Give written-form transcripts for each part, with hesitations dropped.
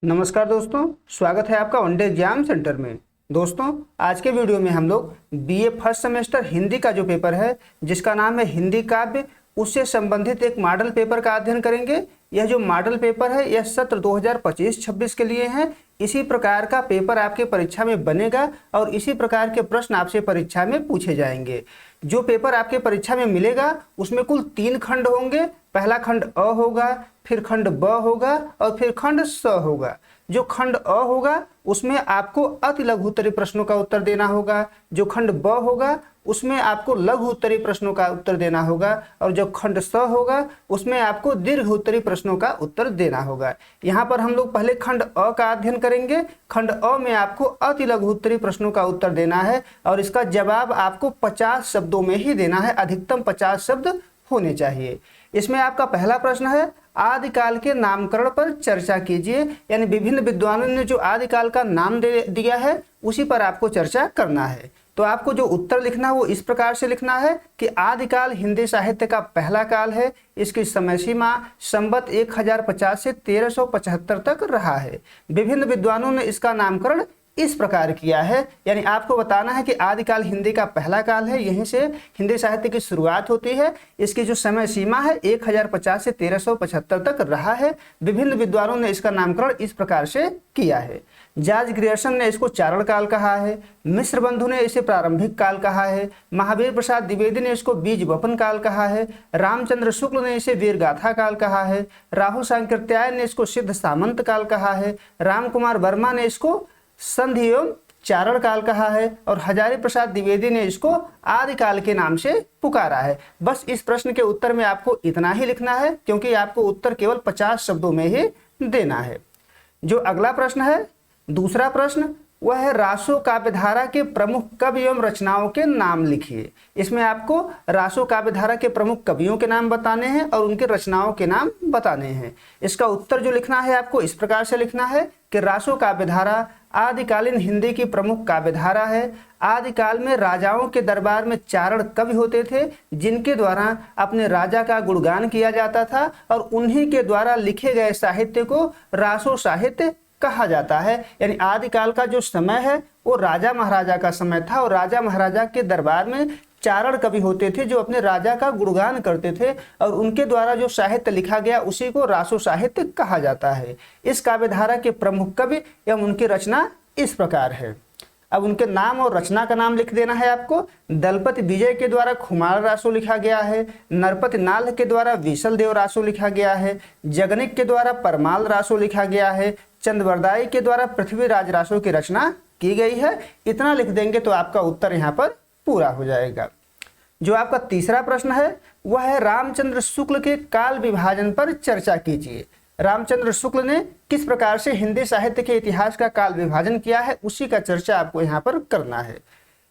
नमस्कार दोस्तों, स्वागत है आपका वनडे एग्जाम सेंटर में। दोस्तों, आज के वीडियो में हम लोग बीए फर्स्ट सेमेस्टर हिंदी का जो पेपर है जिसका नाम है हिंदी काव्य, उससे संबंधित एक मॉडल पेपर का अध्ययन करेंगे। यह जो मॉडल पेपर है यह सत्र 2025-26 के लिए है। इसी प्रकार का पेपर आपके परीक्षा में बनेगा और इसी प्रकार के प्रश्न आपसे परीक्षा में पूछे जाएंगे। जो पेपर आपके परीक्षा में मिलेगा उसमें कुल 3 खंड होंगे। पहला खंड अ होगा, फिर खंड ब होगा और फिर खंड स होगा। जो खंड अ होगा उसमें आपको अति लघु उत्तरीय प्रश्नों का उत्तर देना होगा। जो खंड ब होगा उसमें आपको लघु उत्तरीय प्रश्नों का उत्तर देना होगा और जो खंड स होगा उसमें आपको दीर्घ उत्तरीय प्रश्नों का उत्तर देना होगा। यहाँ पर हम लोग पहले खंड अ का अध्ययन करेंगे। खंड अ में आपको अति लघु उत्तरीय प्रश्नों का उत्तर देना है और इसका जवाब आपको 50 शब्दों में ही देना है। अधिकतम 50 शब्द होने चाहिए। इसमें आपका पहला प्रश्न है, आदिकाल के नामकरण पर चर्चा कीजिए। यानी विभिन्न विद्वानों ने जो आदिकाल का नाम दिया है उसी पर आपको चर्चा करना है। तो आपको जो उत्तर लिखना है वो इस प्रकार से लिखना है कि आदिकाल हिंदी साहित्य का पहला काल है। इसकी समय सीमा संवत 1050 से 1375 तक रहा है। विभिन्न विद्वानों ने इसका नामकरण इस प्रकार किया है। यानी आपको बताना है कि आदिकाल हिंदी का पहला काल है, यहीं से हिंदी साहित्य की शुरुआत होती है। इसकी जो समय सीमा है 1050 से 1375 तक रहा है। विभिन्न विद्वानों ने इसका नामकरण इस प्रकार से किया है। जॉर्ज ग्रियर्सन ने इसको चारण काल कहा है। मिश्र बंधु ने इसे प्रारंभिक काल कहा है। महावीर प्रसाद द्विवेदी ने इसको बीज वपन काल कहा है। रामचंद्र शुक्ल ने इसे वीरगाथा काल कहा है। राहुल सांकृत्यायन ने इसको सिद्ध सामंत काल कहा है। राम कुमार वर्मा ने इसको संधि एवं चारण काल कहा है और हजारी प्रसाद द्विवेदी ने इसको आदिकाल के नाम से पुकारा है। बस इस प्रश्न के उत्तर में आपको इतना ही लिखना है क्योंकि आपको उत्तर केवल 50 शब्दों में ही देना है। जो अगला प्रश्न है, दूसरा प्रश्न, वह है रासो काव्यधारा के प्रमुख कवि एवं रचनाओं के नाम लिखिए। इसमें आपको रासो काव्यधारा के प्रमुख कवियों के नाम बताने हैं और उनके रचनाओं के नाम बताने हैं। इसका उत्तर जो लिखना है आपको इस प्रकार से लिखना है कि रासो काव्यधारा आदिकालीन हिंदी की प्रमुख काव्यधारा है। आदिकाल में राजाओं के दरबार में चारण कवि होते थे जिनके द्वारा अपने राजा का गुणगान किया जाता था और उन्हीं के द्वारा लिखे गए साहित्य को रासो साहित्य कहा जाता है। यानी आदिकाल का जो समय है वो राजा महाराजा का समय था और राजा महाराजा के दरबार में चारण कवि होते थे जो अपने राजा का गुणगान करते थे और उनके द्वारा जो साहित्य लिखा गया उसी को रासो साहित्य कहा जाता है। इस काव्यधारा के प्रमुख कवि एवं उनकी रचना इस प्रकार है। अब उनके नाम और रचना का नाम लिख देना है आपको। दलपति विजय के द्वारा खुमार रासो लिखा गया है। नरपति नाल के द्वारा विसल देव रासो लिखा गया है। जगनिक के द्वारा परमाल रासो लिखा गया है। चंद्रवरदाई के द्वारा पृथ्वीराज रासो की रचना की गई है। इतना लिख देंगे तो आपका उत्तर यहाँ पर पूरा हो जाएगा। जो आपका तीसरा प्रश्न है वह है रामचंद्र शुक्ल के काल विभाजन पर चर्चा कीजिए। रामचंद्र शुक्ल ने किस प्रकार से हिंदी साहित्य के इतिहास का काल विभाजन किया है उसी का चर्चा आपको यहाँ पर करना है।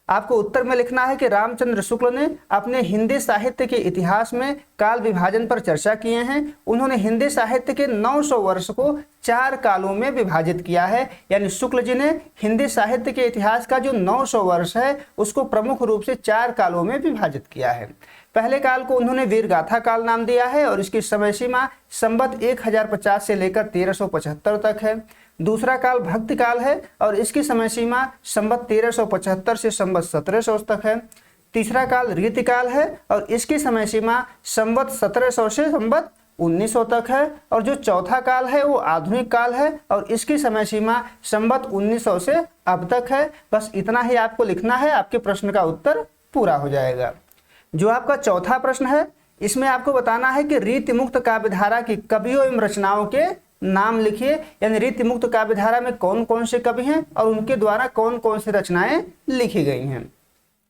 आपको उत्तर में लिखना है कि रामचंद्र शुक्ल ने अपने हिंदी साहित्य के इतिहास में काल विभाजन पर चर्चा किए हैं। उन्होंने हिंदी साहित्य के 900 वर्ष को 4 कालों में विभाजित किया है। यानी शुक्ल जी ने हिंदी साहित्य के इतिहास का जो 900 वर्ष है उसको प्रमुख रूप से 4 कालों में विभाजित किया है। पहले काल को उन्होंने वीरगाथा काल नाम दिया है और इसकी समय सीमा संवत 1050 से लेकर 1375 तक है। दूसरा काल भक्ति काल है और इसकी समय सीमा संवत 1375 से संवत 1700 तक है। तीसरा काल रीतिकाल है और इसकी समय सीमा संवत 1700 से संवत 1900 तक है। और जो चौथा काल है वो आधुनिक काल है और इसकी समय सीमा संवत 1900 से अब तक है। बस इतना ही आपको लिखना है, आपके प्रश्न का उत्तर पूरा हो जाएगा। जो आपका चौथा प्रश्न है इसमें आपको बताना है कि रीति मुक्त काव्यधारा की कवियों एवं रचनाओं के नाम लिखिए। यानी रीति मुक्त काव्यधारा में कौन कौन से कवि हैं और उनके द्वारा कौन कौन सी रचनाएं लिखी गई हैं।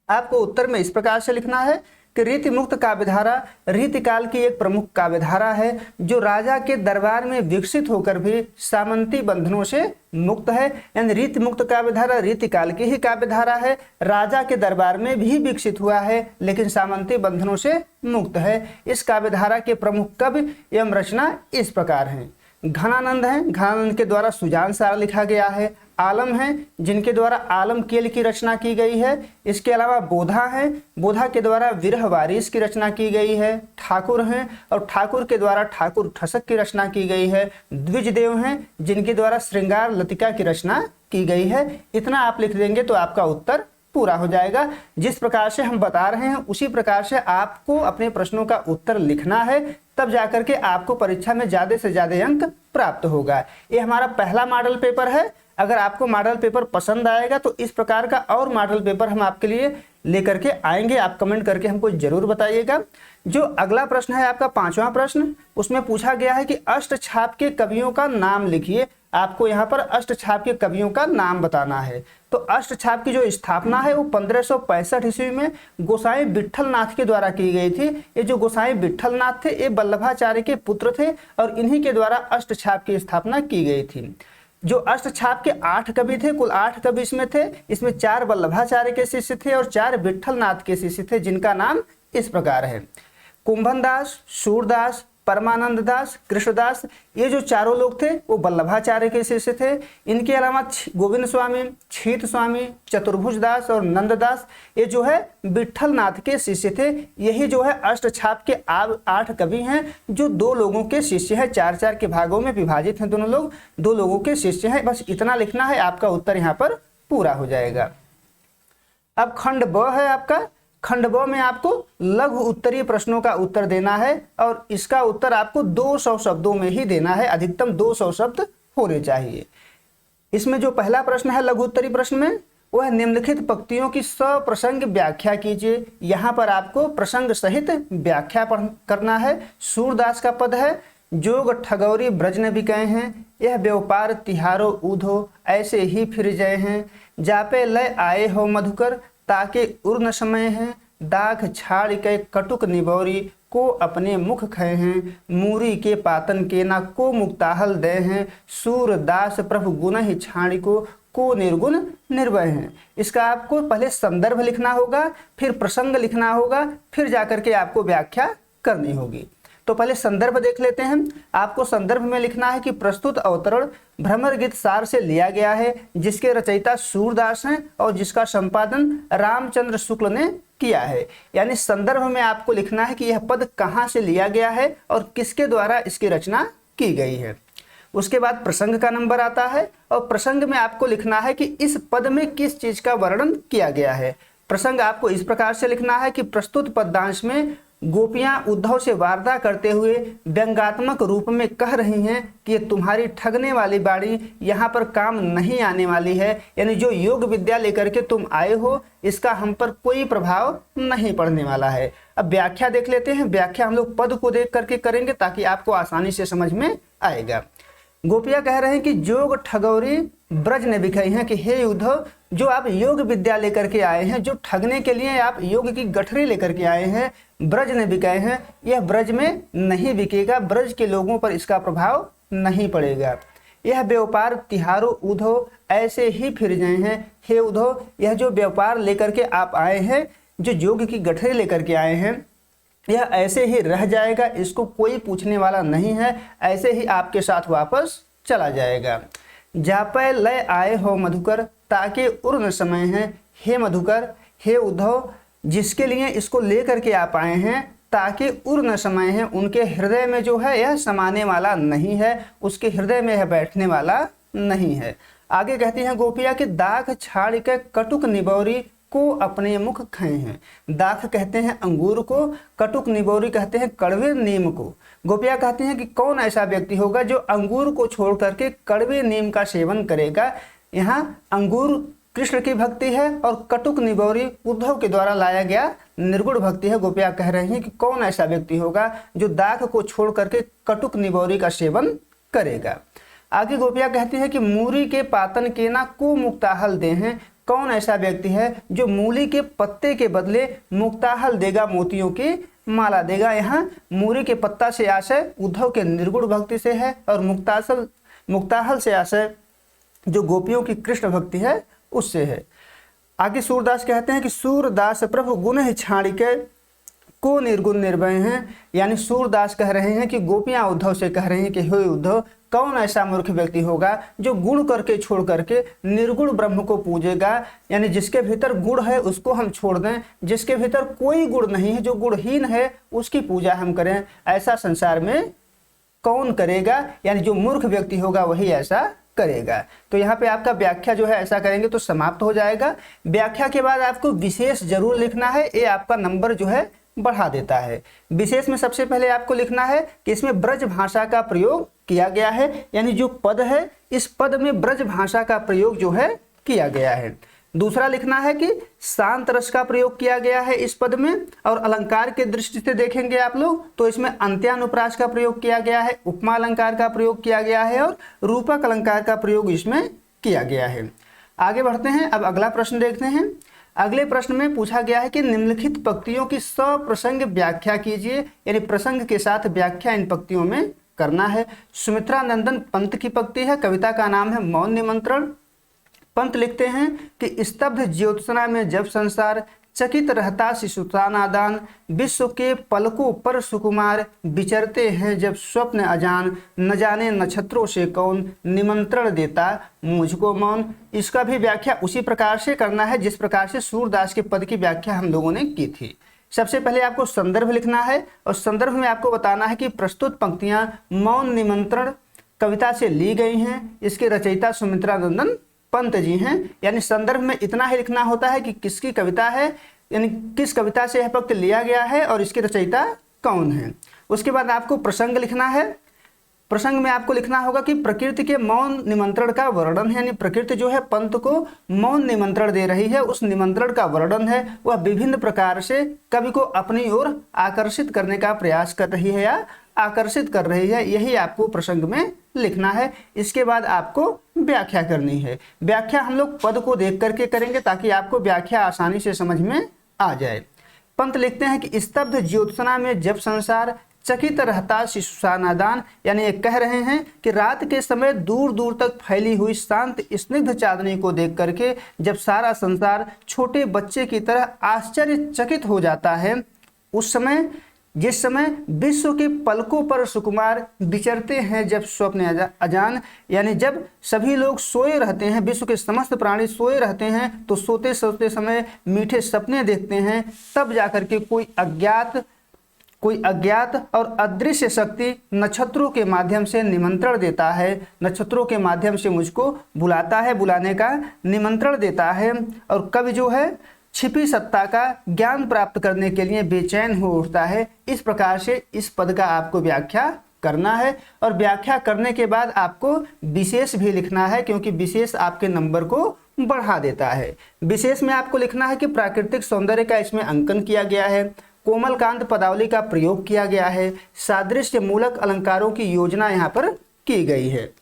आपको उत्तर में इस प्रकार से लिखना है कि रीति मुक्त काव्यधारा रीतिकाल की एक प्रमुख काव्यधारा है जो राजा के दरबार में विकसित होकर भी सामंती बंधनों से मुक्त है। यानी रीति मुक्त काव्यधारा रीतिकाल की ही काव्यधारा है, राजा के दरबार में भी विकसित हुआ है लेकिन सामंती बंधनों से मुक्त है। इस काव्यधारा के प्रमुख कवि एवं रचना इस प्रकार हैं। घनानंद हैं, घनानंद के द्वारा सुजान सार लिखा गया है। आलम हैं जिनके द्वारा आलम केल की रचना की गई है। इसके अलावा बोधा हैं, बोधा के द्वारा विरह वारिस की रचना की गई है। ठाकुर हैं और ठाकुर के द्वारा ठाकुर ठसक की रचना की गई है। द्विजदेव हैं जिनके द्वारा श्रृंगार लतिका की रचना की गई है। इतना आप लिख देंगे तो आपका उत्तर पूरा हो जाएगा। जिस प्रकार से हम बता रहे हैं उसी प्रकार से आपको अपने प्रश्नों का उत्तर लिखना है, तब जाकर के आपको परीक्षा में ज़्यादा से ज़्यादा अंक प्राप्त होगा। ये हमारा पहला मॉडल पेपर है। अगर आपको मॉडल पेपर पसंद आएगा तो इस प्रकार का और मॉडल पेपर हम आपके लिए लेकर के आएंगे। आप कमेंट करके हमको जरूर बताइएगा। जो अगला प्रश्न है आपका 5वां प्रश्न, उसमें पूछा गया है कि अष्टछाप के कवियों का नाम लिखिए। आपको यहाँ पर अष्टछाप के कवियों का नाम बताना है। तो अष्टछाप की जो स्थापना है वो 1565 ईस्वी में गोसाई विट्ठल नाथ के द्वारा की गई थी। ये जो गोसाई विट्ठल नाथ थे ये वल्लभाचार्य के पुत्र थे और इन्हीं के द्वारा अष्टछाप की स्थापना की गई थी। जो अष्टछाप के 8 कवि थे, कुल 8 कवि इसमें थे। इसमें 4 वल्लभाचार्य के शिष्य थे और 4 विट्ठल नाथ के शिष्य थे, जिनका नाम इस प्रकार है। कुंभन दास, सूरदास, परमानंद दास, कृष्णदास, ये जो चारों लोग थे वो वल्लभाचार्य के शिष्य थे। इनके अलावा गोविंद स्वामी, छीत स्वामी, चतुर्भुज दास और नंददास, ये जो है विट्ठल नाथ के शिष्य थे। यही जो है अष्टछाप के 8 कवि हैं जो 2 लोगों के शिष्य हैं। 4-4 के भागों में विभाजित हैं दोनों लोग, 2 लोगों के शिष्य हैं। बस इतना लिखना है, आपका उत्तर यहाँ पर पूरा हो जाएगा। अब खंड ब है आपका। खंड ब में आपको लघु उत्तरीय प्रश्नों का उत्तर देना है और इसका उत्तर आपको 200 शब्दों में ही देना है। अधिकतम 200 शब्द होने चाहिए। इसमें जो पहला प्रश्न है लघु उत्तरीय प्रश्न में, वह निम्नलिखित पंक्तियों की सप्रसंग व्याख्या कीजिए। यहाँ पर आपको प्रसंग सहित व्याख्या करना है। सूरदास का पद है, जोग ठगौरी ब्रज न बिकए हैं, यह व्यापार तिहारो ऊधो, ऐसे ही फिर जय हैं, जापे लय आए हो मधुकर, ताके उर्न समय है, दाख छाड़ के कटुक निबौरी, को अपने मुख खय हैं, मूरी के पातन के ना को मुक्ताहल दे हैं, सूरदास प्रभु गुण ही छाड़ी को निर्गुण निर्भय हैं। इसका आपको पहले संदर्भ लिखना होगा, फिर प्रसंग लिखना होगा, फिर जाकर के आपको व्याख्या करनी होगी। तो पहले संदर्भ देख लेते हैं। आपको संदर्भ में लिखना है कि प्रस्तुत अवतरण भ्रमर गीत सार से लिया गया है, जिसके रचयिता सूरदास हैं और जिसका संपादन रामचंद्र शुक्ल ने किया है। यानी संदर्भ में आपको लिखना है कि यह पद कहाँ से लिया गया है और किसके द्वारा इसकी रचना की गई है। उसके बाद प्रसंग का नंबर आता है और प्रसंग में आपको लिखना है कि इस पद में किस चीज का वर्णन किया गया है। प्रसंग आपको इस प्रकार से लिखना है कि प्रस्तुत पद्यांश में गोपियां उद्धव से वार्ता करते हुए व्यंग्यात्मक रूप में कह रही हैं कि ये तुम्हारी ठगने वाली बाड़ी यहाँ पर काम नहीं आने वाली है। यानी जो योग विद्या लेकर के तुम आए हो इसका हम पर कोई प्रभाव नहीं पड़ने वाला है। अब व्याख्या देख लेते हैं। व्याख्या हम लोग पद को देख करके करेंगे ताकि आपको आसानी से समझ में आएगा। गोपियां कह रहे हैं कि जोग ठगौरी ब्रज ने बिकाई हैं, कि हे उद्धव, जो आप योग विद्या लेकर के आए हैं, जो ठगने के लिए आप योग की गठरी लेकर के आए हैं, ब्रज ने बिकाए हैं, यह ब्रज में नहीं बिकेगा, ब्रज के लोगों पर इसका प्रभाव नहीं पड़ेगा। यह व्यापार तिहारो उद्धव, ऐसे ही फिर गए हैं। हे उद्धव, यह जो व्यापार लेकर के आप आए हैं, जो योग की गठरी लेकर के आए हैं, यह ऐसे ही रह जाएगा, इसको कोई पूछने वाला नहीं है, ऐसे ही आपके साथ वापस चला जाएगा। जापै लय आए हो मधुकर, ताकि उर्न समय है। हे मधुकर, हे उद्धव, जिसके लिए इसको लेकर के आप आए हैं, ताकि उर्न समय है, उनके हृदय में जो है यह समाने वाला नहीं है, उसके हृदय में यह बैठने वाला नहीं है। आगे कहती हैं गोपियां कि दाख छाड़ के कटुक निबौरी को अपने मुख खाए हैं। दाख कहते हैं अंगूर को, कटुक निबौरी कहते हैं कड़वे नीम को। गोपियां कहती हैं कि कौन ऐसा व्यक्ति होगा जो अंगूर को छोड़ करके कड़वे नीम का सेवन करेगा। यहाँ अंगूर कृष्ण की भक्ति है और कटुक निबौरी उद्धव के द्वारा लाया गया निर्गुण भक्ति है। गोपियां कह रही हैं कि कौन ऐसा व्यक्ति होगा जो दाख को छोड़ करके कटुक निबौरी का सेवन करेगा। आगे गोपियां कहती है कि मूरी के पातन के ना को मुक्ताहल दे हैं। कौन ऐसा व्यक्ति है जो मूली के पत्ते के बदले मुक्ताहल देगा, मोतियों की माला देगा। यहाँ मूरी के पत्ता से आशय उद्धव के निर्गुण भक्ति से है और मुक्ताहल से आशय जो गोपियों की कृष्ण भक्ति है उससे है। आगे सूरदास कहते हैं कि सूरदास प्रभु गुण ही छाड़ी के को निर्गुण निर्भय हैं। यानी सूरदास कह रहे हैं कि गोपियां उद्धव से कह रहे हैं कि हे उद्धव, कौन ऐसा मूर्ख व्यक्ति होगा जो गुण करके छोड़ करके निर्गुण ब्रह्म को पूजेगा, यानी जिसके भीतर गुण है उसको हम छोड़ दें, जिसके भीतर कोई गुण नहीं है, जो गुणहीन है उसकी पूजा हम करें, ऐसा संसार में कौन करेगा, यानी जो मूर्ख व्यक्ति होगा वही ऐसा करेगा। तो यहाँ पे आपका व्याख्या जो है ऐसा करेंगे तो समाप्त हो जाएगा। व्याख्या के बाद आपको विशेष जरूर लिखना है, ये आपका नंबर जो है बढ़ा देता है। विशेष में सबसे पहले आपको लिखना है कि इसमें ब्रज भाषा का प्रयोग किया गया है, यानी जो पद है इस पद में ब्रज भाषा का प्रयोग जो है किया गया है। दूसरा लिखना है कि शांत रस का प्रयोग किया गया है इस पद में, और अलंकार के दृष्टि से देखेंगे आप लोग तो इसमें अंत्यानुप्रास का प्रयोग किया गया है, उपमा अलंकार का प्रयोग किया गया है और रूपक अलंकार का प्रयोग इसमें किया गया है। आगे बढ़ते हैं, अब अगला प्रश्न देखते हैं। अगले प्रश्न में पूछा गया है कि निम्नलिखित पंक्तियों की सप्रसंग व्याख्या कीजिए, यानी प्रसंग के साथ व्याख्या इन पंक्तियों में करना है। सुमित्रा नंदन पंत की पंक्ति है, कविता का नाम है मौन निमंत्रण। पंत लिखते हैं कि स्तब्ध ज्योत्सना में जब संसार चकित रहता शिशुता नादान, विश्व के पलकों पर सुकुमार विचरते हैं जब स्वप्न अजान, न जाने नक्षत्रों से कौन निमंत्रण देता मुझको मौन। इसका भी व्याख्या उसी प्रकार से करना है जिस प्रकार से सूरदास के पद की व्याख्या हम लोगों ने की थी। सबसे पहले आपको संदर्भ लिखना है और संदर्भ में आपको बताना है कि प्रस्तुत पंक्तियां मौन निमंत्रण कविता से ली गई हैं, इसके रचयिता सुमित्रा नंदन पंत जी हैं। यानी संदर्भ में इतना ही लिखना होता है कि किसकी कविता है, यानी किस कविता से यह पंक्ति लिया गया है और इसके रचयिता कौन है। उसके बाद आपको प्रसंग लिखना है। प्रसंग में आपको लिखना होगा कि प्रकृति के मौन निमंत्रण का वर्णन है, यानी प्रकृति जो है पंत को मौन निमंत्रण दे रही है, उस निमंत्रण का वर्णन है, वह विभिन्न प्रकार से कवि को अपनी ओर आकर्षित करने का प्रयास कर रही है या आकर्षित कर रही है, यही आपको प्रसंग में लिखना है। इसके बाद आपको व्याख्या करनी है। व्याख्या हम लोग पद को देख करके करेंगे ताकि आपको व्याख्या आसानी से समझ में आ जाए। पंत लिखते हैं कि स्तब्ध ज्योत्सना में जब संसार चकित रहता शिशुसा नादान, यानी ये कह रहे हैं कि रात के समय दूर दूर तक फैली हुई शांत स्निग्ध चांदनी को देख करके जब सारा संसार छोटे बच्चे की तरह आश्चर्यचकित हो जाता है, उस समय जिस समय विश्व के पलकों पर सुकुमार विचरते हैं जब स्वप्न अजान, यानी जब सभी लोग सोए रहते हैं, विश्व के समस्त प्राणी सोए रहते हैं तो सोते सोते समय मीठे सपने देखते हैं, तब जाकर के कोई अज्ञात और अदृश्य शक्ति नक्षत्रों के माध्यम से निमंत्रण देता है, नक्षत्रों के माध्यम से मुझको बुलाता है, बुलाने का निमंत्रण देता है। और कवि जो है छिपी सत्ता का ज्ञान प्राप्त करने के लिए बेचैन हो उठता है। इस प्रकार से इस पद का आपको व्याख्या करना है और व्याख्या करने के बाद आपको विशेष भी लिखना है, क्योंकि विशेष आपके नंबर को बढ़ा देता है। विशेष में आपको लिखना है कि प्राकृतिक सौंदर्य का इसमें अंकन किया गया है, कोमलकांत पदावली का प्रयोग किया गया है, सादृश्य मूलक अलंकारों की योजना यहाँ पर की गई है।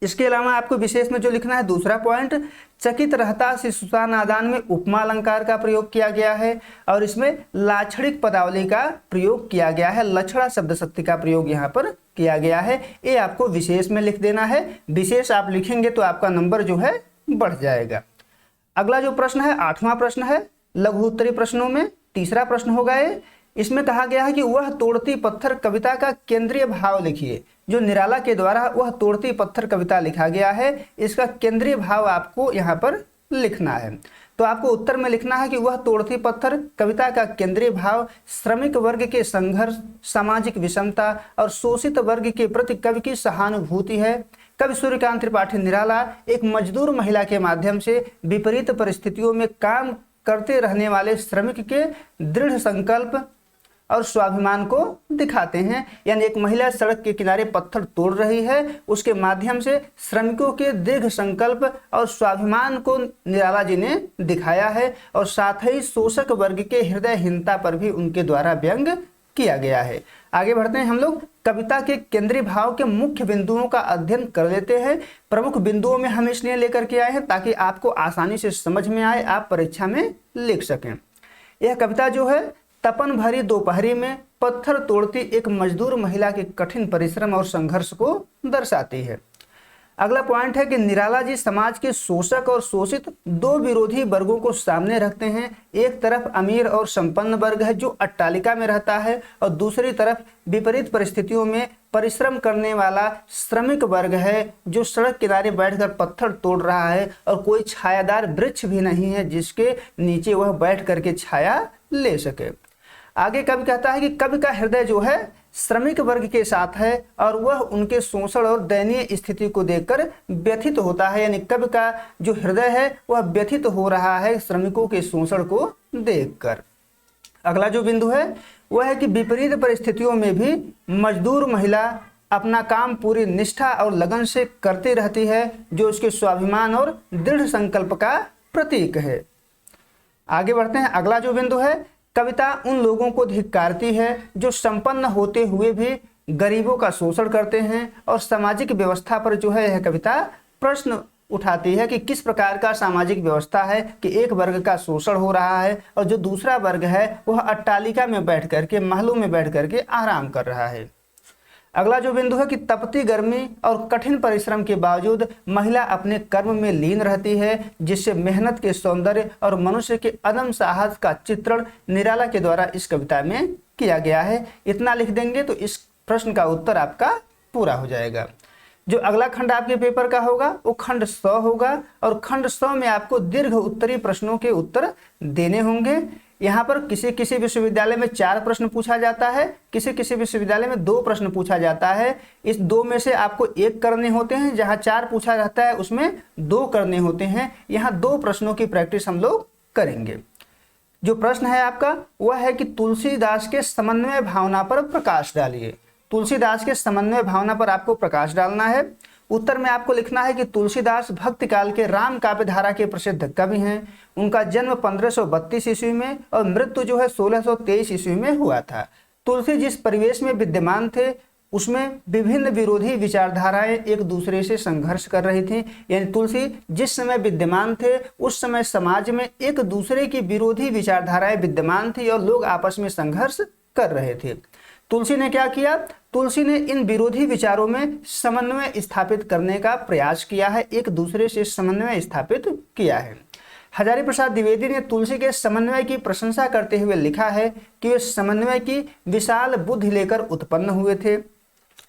इसके अलावा आपको विशेष में जो लिखना है दूसरा पॉइंट, चकित रहता शिशुसा नादान में उपमा अलंकार का प्रयोग किया गया है और इसमें लाक्षणिक पदावली का प्रयोग किया गया है, लक्षणा शब्द शक्ति का प्रयोग यहाँ पर किया गया है। ये आपको विशेष में लिख देना है। विशेष आप लिखेंगे तो आपका नंबर जो है बढ़ जाएगा। अगला जो प्रश्न है 8वां प्रश्न है लघु उत्तरी प्रश्नों में, तीसरा प्रश्न होगा ये। इसमें कहा गया है कि वह तोड़ती पत्थर कविता का केंद्रीय भाव लिखिए। जो निराला के द्वारा वह तोड़ती पत्थर कविता लिखा गया है, इसका केंद्रीय भाव आपको यहाँ पर लिखना है। तो आपको उत्तर में लिखना है कि वह तोड़ती पत्थर कविता का केंद्रीय भाव श्रमिक वर्ग के संघर्ष, सामाजिक विषमता और शोषित वर्ग के प्रति कवि की सहानुभूति है। कवि सूर्यकांत त्रिपाठी निराला एक मजदूर महिला के माध्यम से विपरीत परिस्थितियों में काम करते रहने वाले श्रमिक के दृढ़ संकल्प और स्वाभिमान को दिखाते हैं। यानी एक महिला सड़क के किनारे पत्थर तोड़ रही है, उसके माध्यम से श्रमिकों के दीर्घ संकल्प और स्वाभिमान को निराला जी ने दिखाया है और साथ ही शोषक वर्ग के हृदयहीनता पर भी उनके द्वारा व्यंग किया गया है। आगे बढ़ते हैं, हम लोग कविता के केंद्रीय भाव के मुख्य बिंदुओं का अध्ययन कर लेते हैं। प्रमुख बिंदुओं में हम इसलिए लेकर के आए हैं ताकि आपको आसानी से समझ में आए, आप परीक्षा में लिख सकें। यह कविता जो है तपन भरी दोपहरी में पत्थर तोड़ती एक मजदूर महिला के कठिन परिश्रम और संघर्ष को दर्शाती है। अगला पॉइंट है कि निराला जी समाज के शोषक और शोषित दो विरोधी वर्गों को सामने रखते हैं। एक तरफ अमीर और संपन्न वर्ग है जो अट्टालिका में रहता है और दूसरी तरफ विपरीत परिस्थितियों में परिश्रम करने वाला श्रमिक वर्ग है जो सड़क किनारे बैठकर पत्थर तोड़ रहा है और कोई छायादार वृक्ष भी नहीं है जिसके नीचे वह बैठ करके छाया ले सके। आगे कवि कहता है कि कवि का हृदय जो है श्रमिक वर्ग के साथ है और वह उनके शोषण और दयनीय स्थिति को देखकर व्यथित होता है, यानी कवि का जो हृदय है वह व्यथित हो रहा है श्रमिकों के शोषण को देखकर। अगला जो बिंदु है वह है कि विपरीत परिस्थितियों में भी मजदूर महिला अपना काम पूरी निष्ठा और लगन से करती रहती है जो उसके स्वाभिमान और दृढ़ संकल्प का प्रतीक है। आगे बढ़ते हैं। अगला जो बिंदु है, कविता उन लोगों को धिक्कारती है जो संपन्न होते हुए भी गरीबों का शोषण करते हैं और सामाजिक व्यवस्था पर जो है यह कविता प्रश्न उठाती है कि किस प्रकार का सामाजिक व्यवस्था है कि एक वर्ग का शोषण हो रहा है और जो दूसरा वर्ग है वह अट्टालिका में बैठ करके, महलों में बैठ करके आराम कर रहा है। अगला जो बिंदु है कि तपती गर्मी और कठिन परिश्रम के बावजूद महिला अपने कर्म में लीन रहती है जिससे मेहनत के सौंदर्य और मनुष्य के अदम साहस का चित्रण निराला के द्वारा इस कविता में किया गया है। इतना लिख देंगे तो इस प्रश्न का उत्तर आपका पूरा हो जाएगा। जो अगला खंड आपके पेपर का होगा वो खंड 100 होगा और खंड 100 में आपको दीर्घ उत्तरी प्रश्नों के उत्तर देने होंगे। यहाँ पर किसी किसी विश्वविद्यालय में 4 प्रश्न पूछा जाता है, किसी किसी विश्वविद्यालय में 2 प्रश्न पूछा जाता है। इस 2 में से आपको 1 करने होते हैं, जहाँ 4 पूछा जाता है उसमें 2 करने होते हैं। यहाँ 2 प्रश्नों की प्रैक्टिस हम लोग करेंगे। जो प्रश्न है आपका वह है कि तुलसीदास के समन्वय भावना पर प्रकाश डालिए। तुलसीदास के समन्वय भावना पर आपको प्रकाश डालना है। उत्तर में आपको लिखना है कि तुलसीदास भक्ति काल के राम काव्य धारा के प्रसिद्ध कवि हैं। उनका जन्म 1532 ईस्वी में और मृत्यु जो है 1623 ईस्वी में हुआ था। तुलसी जिस परिवेश में विद्यमान थे उसमें विभिन्न विरोधी विचारधाराएं एक दूसरे से संघर्ष कर रही थी, यानी तुलसी जिस समय विद्यमान थे उस समय समाज में एक दूसरे की विरोधी विचारधाराएं विद्यमान थी और लोग आपस में संघर्ष कर रहे थे। तुलसी ने क्या किया? तुलसी ने इन विरोधी विचारों में समन्वय स्थापित करने का प्रयास किया है, एक दूसरे से समन्वय स्थापित किया है। हजारी प्रसाद द्विवेदी ने तुलसी के समन्वय की प्रशंसा करते हुए लिखा है कि वे समन्वय की विशाल बुद्धि लेकर उत्पन्न हुए थे।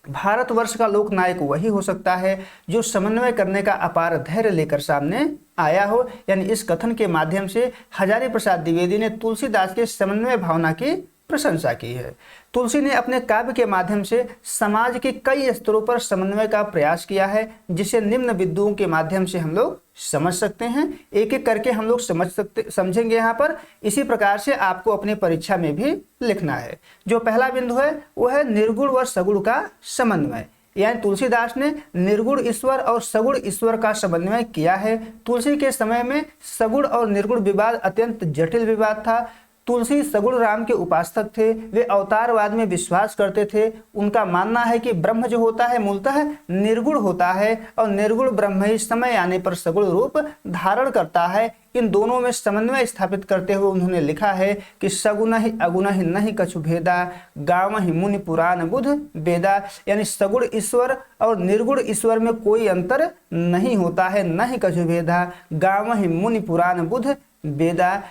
भारतवर्ष का लोकनायक वही हो सकता है जो समन्वय करने का अपार धैर्य लेकर सामने आया हो। यानी इस कथन के माध्यम से हजारी प्रसाद द्विवेदी ने तुलसीदास के समन्वय भावना की प्रशंसा की है। तुलसी ने अपने काव्य के माध्यम से समाज के कई स्तरों पर समन्वय का प्रयास किया है, जिसे निम्न बिंदुओं के माध्यम से हम लोग समझ सकते हैं। एक एक करके हम लोग समझेंगे यहाँ पर। इसी प्रकार से आपको अपनी परीक्षा में भी लिखना है। जो पहला बिंदु है वो है निर्गुण व सगुण का समन्वय, यानी तुलसीदास ने निर्गुण ईश्वर और सगुण ईश्वर का समन्वय किया है। तुलसी के समय में सगुण और निर्गुण विवाद अत्यंत जटिल विवाद था। तुलसी सगुण राम के उपासक थे, वे अवतारवाद में विश्वास करते थे। उनका मानना है कि ब्रह्म जो होता है मूलतः निर्गुण होता है और निर्गुण ब्रह्म ही समय आने पर सगुण रूप धारण करता है। इन दोनों में समन्वय स्थापित करते हुए उन्होंने लिखा है कि सगुण ही अगुण ही नहीं कछु भेदा, गाँव ही मुनि पुराण बुध वेदा। यानी सगुण ईश्वर और निर्गुण ईश्वर में कोई अंतर नहीं होता है, नहीं कछु भेदा, गाँव ही मुनि पुराण बुध वेदा।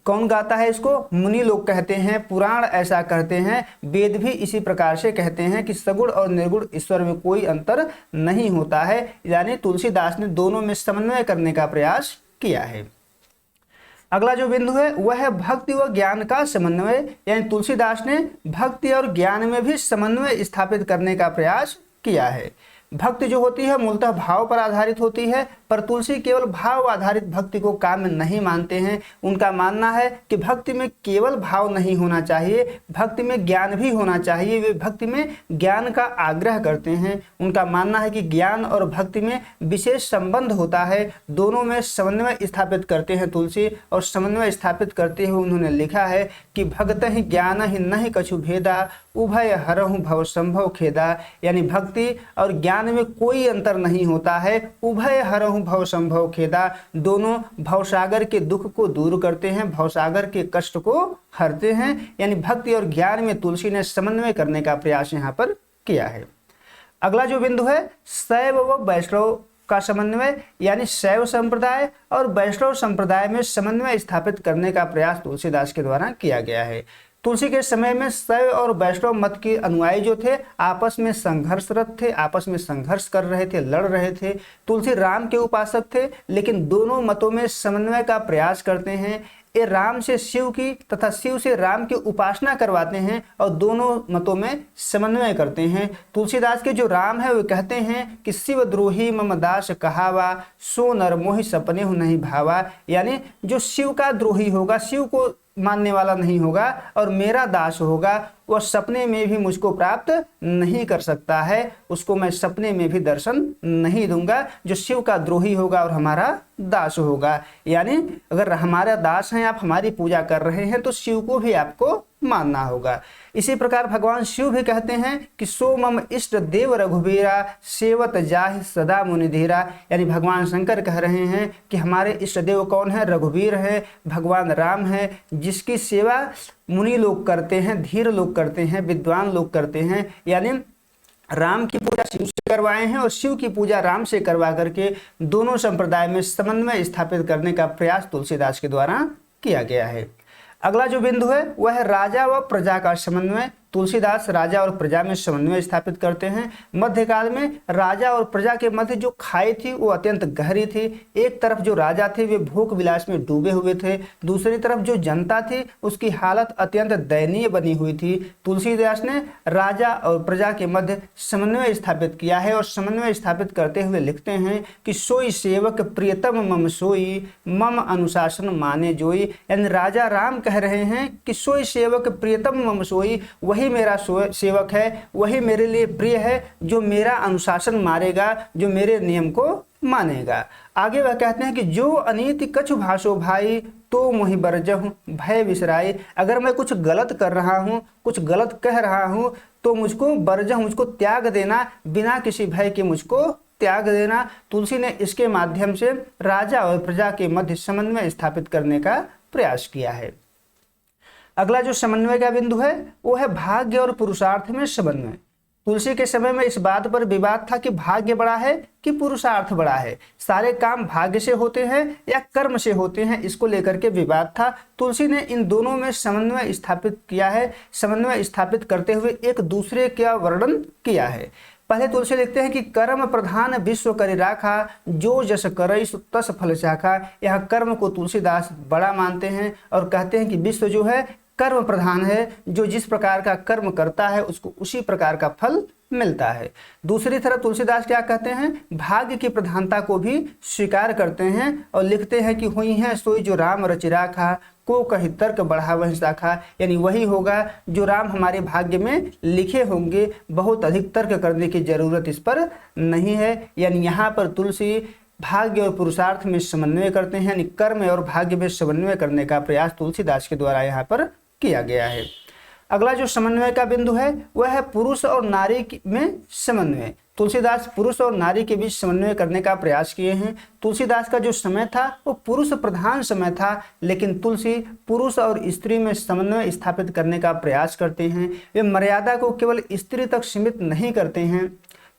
कौन गाता है इसको? मुनि लोग कहते हैं, पुराण ऐसा कहते हैं, वेद भी इसी प्रकार से कहते हैं कि सगुण और निर्गुण ईश्वर में कोई अंतर नहीं होता है। यानी तुलसीदास ने दोनों में समन्वय करने का प्रयास किया है। अगला जो बिंदु है वह है भक्ति व ज्ञान का समन्वय, यानी तुलसीदास ने भक्ति और ज्ञान में भी समन्वय स्थापित करने का प्रयास किया है। भक्ति जो होती है मूलतः भाव पर आधारित होती है, पर तुलसी केवल भाव आधारित भक्ति को काम्य नहीं मानते हैं। उनका मानना है कि भक्ति में केवल भाव नहीं होना चाहिए, भक्ति में ज्ञान भी होना चाहिए। वे भक्ति में ज्ञान का आग्रह करते हैं। उनका मानना है कि ज्ञान और भक्ति में विशेष संबंध होता है, दोनों में समन्वय स्थापित करते हैं तुलसी। और समन्वय स्थापित करते हुए उन्होंने लिखा है कि भगत ही ज्ञान ही नहीं कछु भेदा, उभय हरहु भव संभव खेदा। यानी भक्ति और ज्ञान में कोई अंतर नहीं होता है, उभय हरहु भव संभव खेदा। दोनों भवसागर के दुख को दूर करते हैं, भवसागर के कष्ट को हरते हैं। यानी भक्ति और ज्ञान में तुलसी ने समन्वय करने का प्रयास यहाँ पर किया है। अगला जो बिंदु है शैव व वैष्णव का समन्वय, यानी शैव संप्रदाय और वैष्णव संप्रदाय में समन्वय स्थापित करने का प्रयास तुलसीदास के द्वारा किया गया है। तुलसी के समय में शैव और वैष्णव मत के अनुयायी जो थे आपस में संघर्षरत थे, आपस में संघर्ष कर रहे थे, लड़ रहे थे। तुलसी राम के उपासक थे, लेकिन दोनों मतों में समन्वय का प्रयास करते हैं। ये राम से शिव की तथा शिव से राम की उपासना करवाते हैं और दोनों मतों में समन्वय करते हैं। तुलसीदास के जो राम है वो कहते हैं कि शिव द्रोही मम दास कहावा, सो नर मोहि सपने हो नहीं भावा, यानी जो शिव का द्रोही होगा, शिव को मानने वाला नहीं होगा और मेरा दास होगा, वह सपने में भी मुझको प्राप्त नहीं कर सकता है, उसको मैं सपने में भी दर्शन नहीं दूंगा। जो शिव का द्रोही होगा और हमारा दास होगा, यानी अगर हमारा दास हैं, आप हमारी पूजा कर रहे हैं, तो शिव को भी आपको मानना होगा। इसी प्रकार भगवान शिव भी कहते हैं कि सो मम इष्ट देव रघुबीरा, सेवत जाहि सदा मुनिधीरा, यानी भगवान शंकर कह रहे हैं कि हमारे इष्ट देव कौन है? रघुबीर है, भगवान राम है, जिसकी सेवा मुनि लोग करते हैं, धीर लोग करते हैं, विद्वान लोग करते हैं। यानी राम की पूजा शिव से करवाए हैं और शिव की पूजा राम से करवा करके दोनों संप्रदाय में समन्वय स्थापित करने का प्रयास तुलसीदास के द्वारा किया गया है। अगला जो बिंदु है वह है राजा व प्रजा का समन्वय। तुलसीदास राजा और प्रजा में समन्वय स्थापित करते हैं। मध्यकाल में राजा और प्रजा के मध्य जो खाई थी वो अत्यंत गहरी थी। एक तरफ जो राजा थे वे भोग विलास में डूबे हुए थे, दूसरी तरफ जो जनता थी उसकी हालत अत्यंत दयनीय बनी हुई थी। तुलसीदास ने राजा और प्रजा के मध्य समन्वय स्थापित किया है और समन्वय स्थापित करते हुए लिखते हैं कि सोई सेवक प्रियतम मम सोई, मम अनुशासन माने जोई, यानी राजा राम कह रहे हैं कि सोई सेवक प्रियतम मम सोई, वही मेरा सेवक है, वही मेरे लिए प्रिय है, जो मेरा अनुशासन मारेगा, जो मेरे नियम को मानेगा। आगे वह कहते हैं कि जो अनीति कछु भाषो भाई, तो मोहि बरजहु भय विसराई, अगर मैं कुछ गलत कर रहा हूँ, कुछ गलत कह रहा हूँ, तो मुझको बरजह, मुझको त्याग देना, बिना किसी भय के मुझको त्याग देना। तुलसी ने इसके माध्यम से राजा और प्रजा के मध्य समन्वय स्थापित करने का प्रयास किया है। अगला जो समन्वय का बिंदु है वो है भाग्य और पुरुषार्थ में समन्वय। तुलसी के समय में इस बात पर विवाद था कि भाग्य बड़ा है कि पुरुषार्थ बड़ा है, सारे काम भाग्य से होते हैं या कर्म से होते हैं, इसको लेकर के विवाद था। तुलसी ने इन दोनों में समन्वय स्थापित किया है। समन्वय स्थापित करते हुए एक दूसरे का वर्णन किया है। पहले तुलसी लिखते हैं कि कर्म प्रधान विश्व करि राखा, जो जस करई तस फल चाखा। यह कर्म को तुलसीदास बड़ा मानते हैं और कहते हैं कि विश्व जो है कर्म प्रधान है, जो जिस प्रकार का कर्म करता है उसको उसी प्रकार का फल मिलता है। दूसरी तरफ तुलसीदास क्या कहते हैं? भाग्य की प्रधानता को भी स्वीकार करते हैं और लिखते हैं कि हुई है सोई जो राम रचि राखा, को कही तर्क बढ़ावहि शाखा, यानी वही होगा जो राम हमारे भाग्य में लिखे होंगे, बहुत अधिक तर्क करने की जरूरत इस पर नहीं है। यानी यहाँ पर तुलसी भाग्य और पुरुषार्थ में समन्वय करते हैं, यानी कर्म और भाग्य में समन्वय करने का प्रयास तुलसीदास के द्वारा यहाँ पर किया गया है। अगला जो समन्वय का बिंदु है वह है पुरुष और नारी में समन्वय। तुलसीदास पुरुष और नारी के बीच समन्वय करने का प्रयास किए हैं। तुलसीदास का जो समय था वो पुरुष प्रधान समय था, लेकिन तुलसी पुरुष और स्त्री में समन्वय स्थापित करने का प्रयास करते हैं। वे मर्यादा को केवल स्त्री तक सीमित नहीं करते हैं।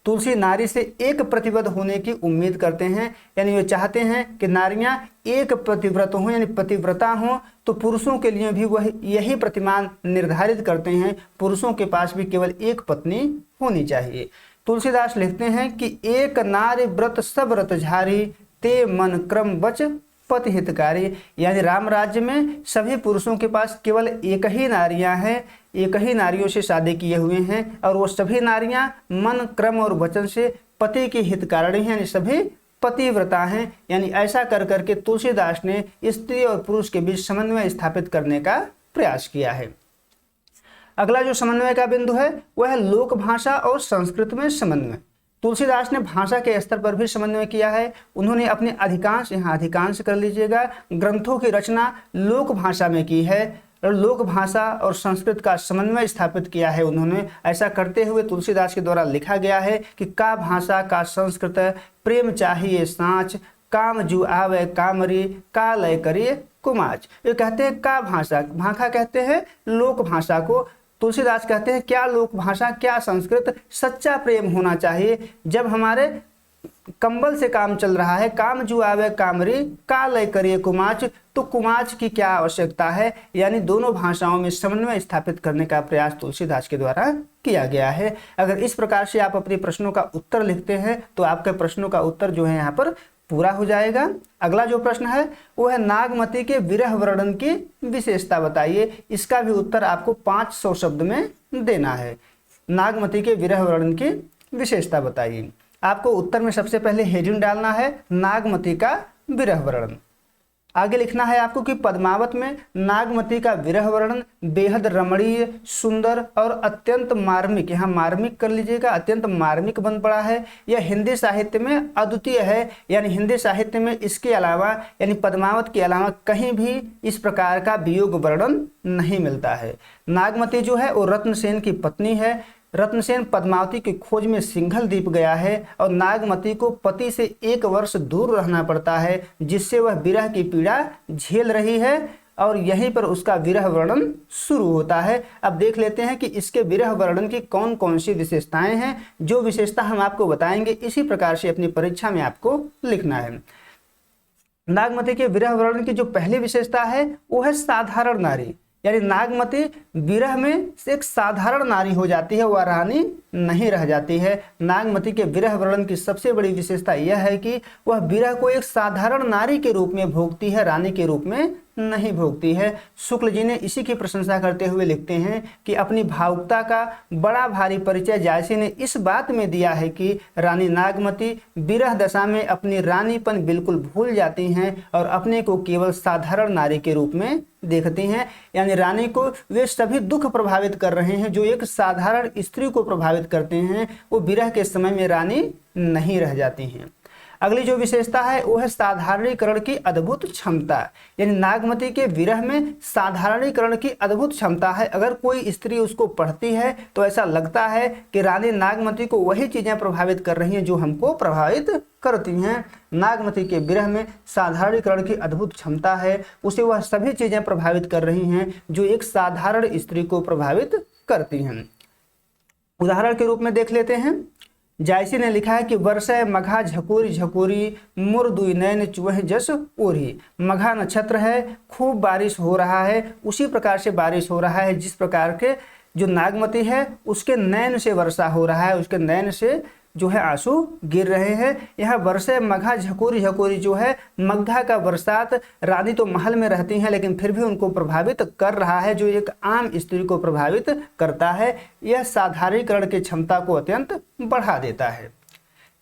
तुलसी नारी से एक प्रतिबद्ध होने की उम्मीद करते हैं, यानी वे चाहते हैं कि नारियां एक प्रतिव्रत हों, यानी पतिव्रता हों। तो पुरुषों के लिए भी वह यही प्रतिमान निर्धारित करते हैं, पुरुषों के पास भी केवल एक पत्नी होनी चाहिए। तुलसीदास लिखते हैं कि एक नारी व्रत सब व्रत झारी, ते मन क्रम वच पति हितकारी, यानी राम राज्य में सभी पुरुषों के पास केवल एक ही नारियां हैं, एक ही नारियों से शादी किए हुए हैं और वो सभी नारियां मन क्रम और वचन से पति की हितकारिणी हैं, यानी सभी पतिव्रता हैं। यानी ऐसा कर करके तुलसीदास ने स्त्री और पुरुष के बीच समन्वय स्थापित करने का प्रयास किया है। अगला जो समन्वय का बिंदु है वह है लोक भाषा और संस्कृत में समन्वय। तुलसीदास ने भाषा के स्तर पर भी समन्वय किया है। उन्होंने अपने अधिकांश, यहाँ अधिकांश कर लीजिएगा, ग्रंथों की रचना लोक भाषा में की है और लोक भाषा और संस्कृत का समन्वय स्थापित किया है उन्होंने। ऐसा करते हुए तुलसीदास के द्वारा लिखा गया है कि का भाषा का संस्कृत, प्रेम चाहिए साँच, काम जू आवे कामरी, का लय करिए कुमाच। ये कहते हैं का भाषा, भाखा कहते हैं लोक भाषा को, तुलसीदास कहते हैं क्या लोक भाषा क्या संस्कृत सच्चा प्रेम होना चाहिए। जब हमारे कंबल से काम चल रहा है, काम जो आवे कामरी का लय करिए कुमाच, तो कुमाच की क्या आवश्यकता है। यानी दोनों भाषाओं में समन्वय स्थापित करने का प्रयास तुलसीदास के द्वारा किया गया है। अगर इस प्रकार से आप अपने प्रश्नों का उत्तर लिखते हैं तो आपके प्रश्नों का उत्तर जो है यहाँ पर पूरा हो जाएगा। अगला जो प्रश्न है वो है नागमती के विरह वर्णन की विशेषता बताइए। इसका भी उत्तर आपको 500 शब्द में देना है। नागमती के विरह वर्णन की विशेषता बताइए। आपको उत्तर में सबसे पहले हेडिंग डालना है नागमती का विरह वर्णन। आगे लिखना है आपको कि पद्मावत में नागमती का विरह वर्णन बेहद रमणीय, सुंदर और अत्यंत मार्मिक, यहाँ मार्मिक कर लीजिएगा, अत्यंत मार्मिक बन पड़ा है। यह हिंदी साहित्य में अद्वितीय है। यानी हिंदी साहित्य में इसके अलावा यानी पद्मावत के अलावा कहीं भी इस प्रकार का वियोग वर्णन नहीं मिलता है। नागमती जो है वो रत्नसेन की पत्नी है। रत्नसेन पद्मावती की खोज में सिंघल द्वीप गया है और नागमती को पति से 1 वर्ष दूर रहना पड़ता है, जिससे वह विरह की पीड़ा झेल रही है और यहीं पर उसका विरह वर्णन शुरू होता है। अब देख लेते हैं कि इसके विरह वर्णन की कौन कौन सी विशेषताएं हैं। जो विशेषता हम आपको बताएंगे इसी प्रकार से अपनी परीक्षा में आपको लिखना है। नागमती के विरह वर्णन की जो पहली विशेषता है वो है साधारण नारी। यानी नागमती विरह में एक साधारण नारी हो जाती है, वह रानी नहीं रह जाती है। नागमती के विरह वर्णन की सबसे बड़ी विशेषता यह है कि वह विरह को एक साधारण नारी के रूप में भोगती है, रानी के रूप में नहीं भोगती है। शुक्ल जी ने इसी की प्रशंसा करते हुए लिखते हैं कि अपनी भावुकता का बड़ा भारी परिचय जायसी ने इस बात में दिया है कि रानी नागमती विरह दशा में अपनी रानीपन बिल्कुल भूल जाती हैं और अपने को केवल साधारण नारी के रूप में देखती हैं। यानी रानी को वे सभी दुख प्रभावित कर रहे हैं जो एक साधारण स्त्री को प्रभावित करते हैं, वो विरह के समय में रानी नहीं रह जाती हैं। अगली जो विशेषता है वो है साधारणीकरण की अद्भुत क्षमता। यानी नागमती के विरह में साधारणीकरण की अद्भुत क्षमता है। अगर कोई स्त्री उसको पढ़ती है तो ऐसा लगता है कि रानी नागमती को वही चीजें प्रभावित कर रही हैं जो हमको प्रभावित करती हैं। नागमती के विरह में साधारणीकरण की अद्भुत क्षमता है, उसे वह सभी चीजें प्रभावित कर रही हैं जो एक साधारण स्त्री को प्रभावित करती हैं। उदाहरण के रूप में देख लेते हैं। जायसी ने लिखा है कि वर्षय मघा झकोरी झकोरी मुर दुई नैन चुह जस ओरी। मघा नक्षत्र है, खूब बारिश हो रहा है, उसी प्रकार से बारिश हो रहा है जिस प्रकार के जो नागमती है उसके नैन से वर्षा हो रहा है, उसके नैन से जो है आंसू गिर रहे हैं। यह वर्षे मघा झकोरी झकोरी जो है मघा का बरसात, रानी तो महल में रहती हैं लेकिन फिर भी उनको प्रभावित कर रहा है, जो एक आम स्त्री को प्रभावित करता है। यह साधारणीकरण की क्षमता को अत्यंत बढ़ा देता है।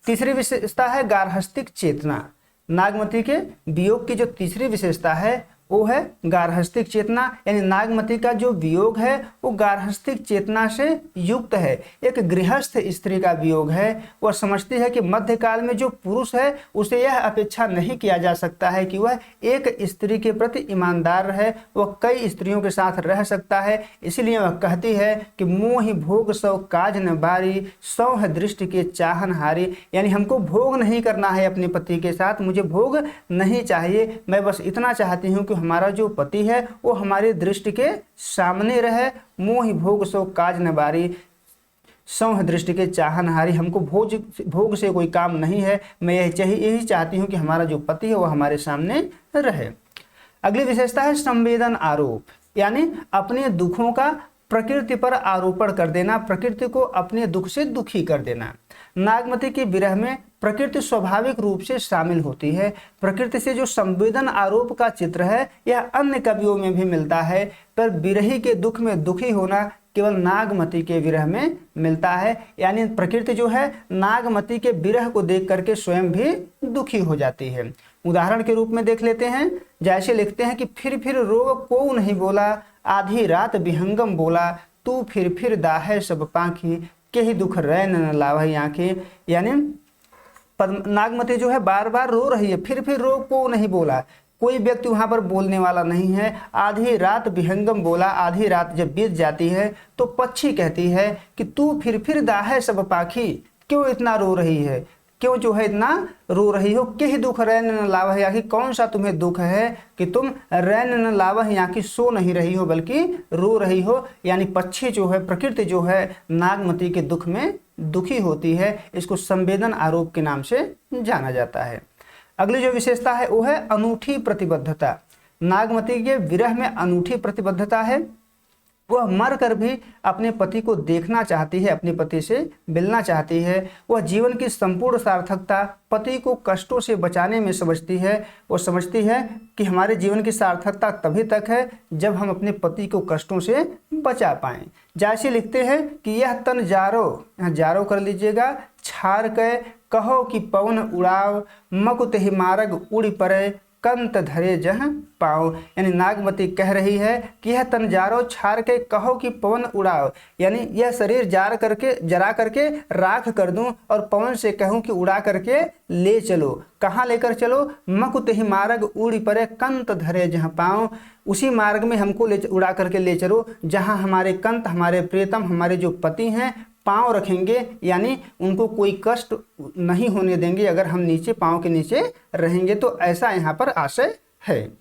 तीसरी विशेषता है गार्हस्थ्यिक चेतना। नागमती के वियोग की जो तीसरी विशेषता है वो है गार्हस्थ्यिक चेतना। यानी नागमती का जो वियोग है वो गार्हस्थ्यिक चेतना से युक्त है। एक गृहस्थ स्त्री का वियोग है। वह समझती है कि मध्यकाल में जो पुरुष है उसे यह अपेक्षा नहीं किया जा सकता है कि वह एक स्त्री के प्रति ईमानदार रहे, वह कई स्त्रियों के साथ रह सकता है। इसलिए वह कहती है कि मोहि भोग सौ काज न बारी, सौ है दृष्टि के चाहन हारी। यानी हमको भोग नहीं करना है अपने पति के साथ, मुझे भोग नहीं चाहिए, मैं बस इतना चाहती हूँ कि हमारा जो पति है वो हमारी दृष्टि के सामने रहे। मोहि भोग सो काज न बारी, सौह दृष्टि के चाहनहारी। हमको भोग से कोई काम नहीं है, मैं यही चाहती हूँ कि हमारा जो पति है वो हमारे सामने रहे। अगली विशेषता है संवेदन आरोप। यानी अपने दुखों का प्रकृति पर आरोपण कर देना, प्रकृति को अपने दुख से दुखी कर देना। नागमती के विरह में प्रकृति स्वाभाविक रूप से शामिल होती है। प्रकृति से जो संवेदन आरोप का चित्र है यह अन्य कवियों में भी मिलता है, पर विरही के दुख में दुखी होना केवल नागमती के विरह में मिलता है। यानी प्रकृति जो है नागमती के विरह को देख करके स्वयं भी दुखी हो जाती है। उदाहरण के रूप में देख लेते हैं। जैसे लिखते हैं कि फिर रो को नहीं बोला, आधी रात विहंगम बोला, तू फिर दाहे सब पाखी, के ही दुख रैन न लावही आंखें। यानी नागमती जो है बार बार रो रही है, फिर रो को नहीं बोला, कोई व्यक्ति वहां पर बोलने वाला नहीं है। आधी रात विहंगम बोला, आधी रात जब बीत जाती है तो पक्षी कहती है कि तू फिर दाहे सब पाखी, क्यों इतना रो रही है, क्यों जो है इतना रो रही हो, किह दुख रैन न लावह, या कि कौन सा तुम्हें दुख है कि तुम रैन न लावह, या कि सो नहीं रही हो बल्कि रो रही हो। यानी पक्षी जो है, प्रकृति जो है नागमती के दुख में दुखी होती है। इसको संवेदन आरोप के नाम से जाना जाता है। अगली जो विशेषता है वो है अनूठी प्रतिबद्धता। नागमती के विरह में अनूठी प्रतिबद्धता है। वह मर कर भी अपने पति को देखना चाहती है, अपने पति से मिलना चाहती है। वह जीवन की संपूर्ण सार्थकता पति को कष्टों से बचाने में समझती है। वो समझती है कि हमारे जीवन की सार्थकता तभी तक है जब हम अपने पति को कष्टों से बचा पाएं। जैसे लिखते हैं कि यह तन जारो, यहाँ जारो कर लीजिएगा, छार के कहो कि पवन उड़ाव, मकुत ही मार्ग उड़ पड़े, कंत धरे जह पाओ। यानी नागमती कह रही है कि यह तन जारो छार के कहो कि पवन उड़ाओ, यानी यह शरीर जरा करके राख कर दूं और पवन से कहूं कि उड़ा करके ले चलो। कहाँ लेकर चलो? मकुत ही मार्ग उड़ी परे, कंत धरे जहाँ पाओ। उसी मार्ग में हमको उड़ा करके ले चलो जहाँ हमारे कंत, हमारे प्रियतम, हमारे जो पति हैं पाँव रखेंगे, यानी उनको कोई कष्ट नहीं होने देंगे अगर हम नीचे, पाँव के नीचे रहेंगे। तो ऐसा यहाँ पर आशय है।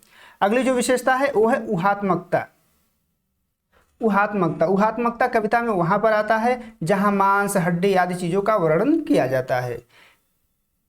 अगली जो विशेषता है वो है उहात्मकता। उहात्मकता कविता में वहां पर आता है जहां मांस, हड्डी आदि चीजों का वर्णन किया जाता है।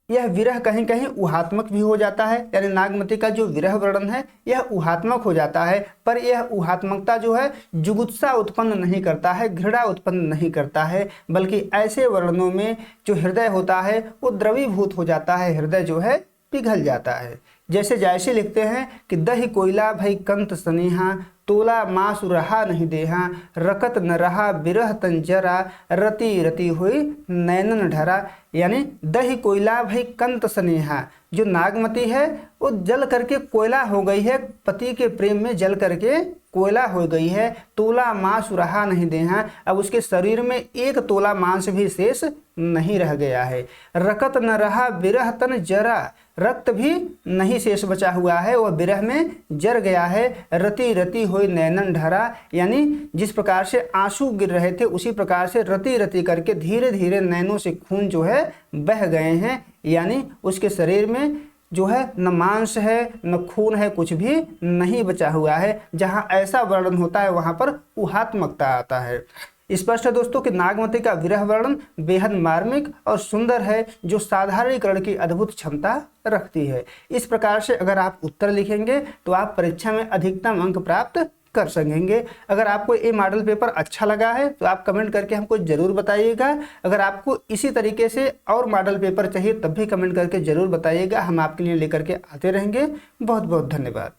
यह विरह कहीं कहीं उहात्मक भी हो जाता है, यानी नागमती का जो विरह वर्णन है यह उहात्मक हो जाता है। पर यह उहात्मकता जो है जुगुप्सा उत्पन्न नहीं करता है, घृणा उत्पन्न नहीं करता है, बल्कि ऐसे वर्णनों में जो हृदय होता है वो द्रवीभूत हो जाता है, हृदय जो है पिघल जाता है। जैसे लिखते हैं कि दही कोयला भई कंत सनेहा, तोला मासु रहा नहीं देहा, रकत न रहा बिरह तन जरा, रति रति हुई नैनन ढरा। यानी दही कोयला भई कंत सनेहा, जो नागमती है वो जल करके कोयला हो गई है, पति के प्रेम में जल करके कोयला हो गई है। तोला मांस रहा नहीं देहा, अब उसके शरीर में एक तोला मांस भी शेष नहीं रह गया है। रकत न रहा बिरह तन जरा, रक्त भी नहीं शेष बचा हुआ है, वह विरह में जर गया है। रति रति हुई नैनन ढरा, यानी जिस प्रकार से आंसू गिर रहे थे उसी प्रकार से रति रति करके धीरे धीरे नैनों से खून जो है बह गए हैं। यानी उसके शरीर में जो है न मांस है न खून है, कुछ भी नहीं बचा हुआ है। जहाँ ऐसा वर्णन होता है वहाँ पर उहात्मकता आता है। स्पष्ट है दोस्तों कि नागमती का विरह वर्णन बेहद मार्मिक और सुंदर है, जो साधारणीकरण की अद्भुत क्षमता रखती है। इस प्रकार से अगर आप उत्तर लिखेंगे तो आप परीक्षा में अधिकतम अंक प्राप्त कर सकेंगे। अगर आपको ये मॉडल पेपर अच्छा लगा है तो आप कमेंट करके हमको जरूर बताइएगा। अगर आपको इसी तरीके से और मॉडल पेपर चाहिए तब भी कमेंट करके जरूर बताइएगा, हम आपके लिए लेकर के आते रहेंगे। बहुत बहुत धन्यवाद।